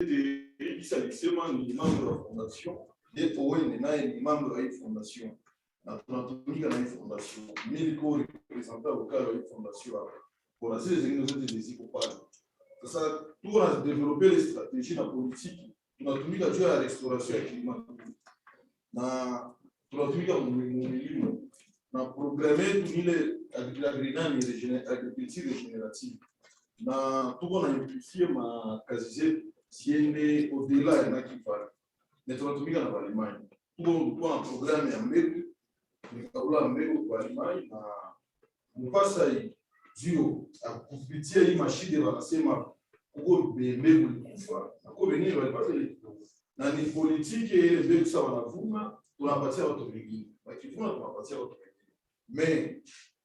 Terri alisema ni membre wa fondation, ndipo wewe naye ni membre wa hii fondation. Na tunatumika na hii fondation. Mimi niko representant local wa hii fondation hapa. Kwa zile zingine zote ziko pale. Sasa tuko na developer les stratégies na politique. Tunatumika juu ya restauration ya kilimo. Na tunatumika mumilimo. Na programme yetu ile agriculture regenerative. Na tuko na impliquer makazi zetu siende au-delà ya Nakival. Na tunatumika na walimani. Tuko na programme ya mbegu, tunaula mbegu kwa walimani na mpasa juu kupitia hii mashine wanasema kuko mbegu kufa. Na kwa wenyewe walipata ile na ni politiki ile mbegu sawa wanavuna tunapatia watu wengine. Wakivuna tunapatia watu wengine. Mais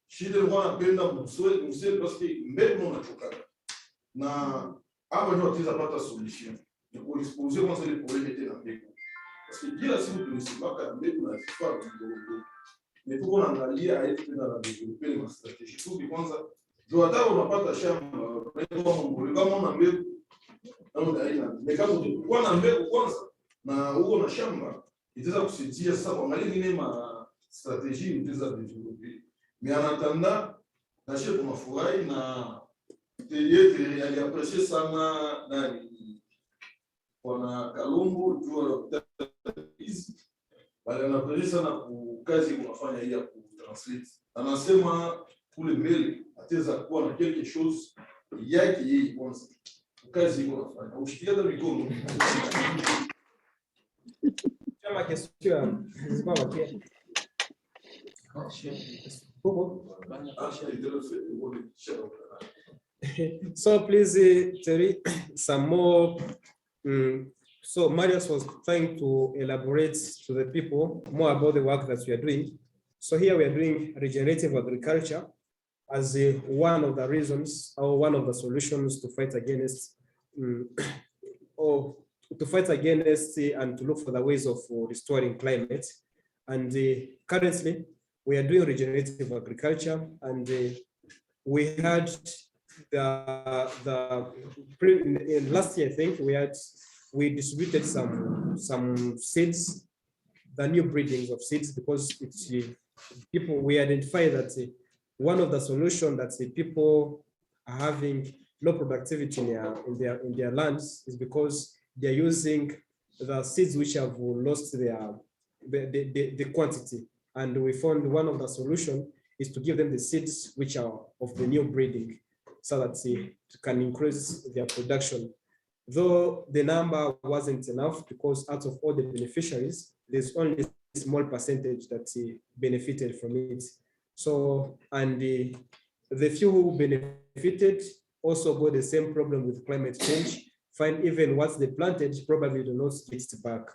shida wanapenda mswe parce que mbegu unachoka. Na hapa ndio tutaweza pata solution. Ni kuexposer kwanza ile problème na mbegu. Parce que kila siku tunasimaka mbegu na vifaa vidogo. Mais tuko naangalia haiti tena na developer ma strategie. Tu kwanza ndio hata unapata shamba kama una mbegu au aina. Mekamo kwa na mbegu kwanza na uko na shamba itaweza kusaidia sasa kuangalia nini ma strategie itaweza developer. Mais en attendant na shetu tunafurahi na Terri aliaprecia sana nani wana Kalumbu juu ya hizi bali anaprecia sana kazi unafanya hii ya kutranslate. Anasema kule mbele ataweza kuwa na quelque chose yake yeye kwanza kazi unafanya ushikilia mikono kama question ziko wapi so please Terri, some more so Marius was trying to elaborate to the people more about the work that we are doing. So here we are doing regenerative agriculture as one of the reasons or one of the solutions to fight against or to fight against and to look for the ways of restoring climate. And currently we are doing regenerative agriculture, and we had last year I think we distributed some seeds, the new breedings of seeds, because it's people, we identify that one of the solutions that people are having low productivity in their lands is because they're using the seeds which have lost the quantity. And we found one of the solutions is to give them the seeds which are of the new breeding, so that it can increase their production. Though the number wasn't enough, because out of all the beneficiaries, there's only a small percentage that benefited from it. So, and the few who benefited also got the same problem with climate change. Find even what they planted probably do not get it back.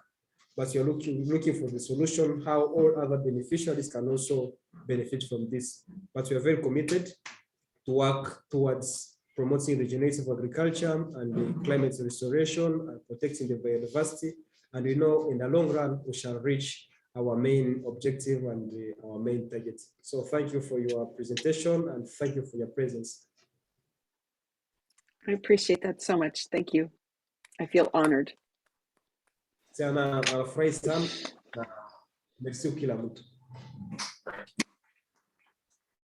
But you're looking for the solution, how all other beneficiaries can also benefit from this. But we are very committed to work towards promoting regenerative agriculture and climate restoration and protecting the biodiversity. And we know in the long run, we shall reach our main objective and our main target. So thank you for your presentation and thank you for your presence. I appreciate that so much. Thank you. I feel honored. Sana, anafurahi sana na merci kila mtu.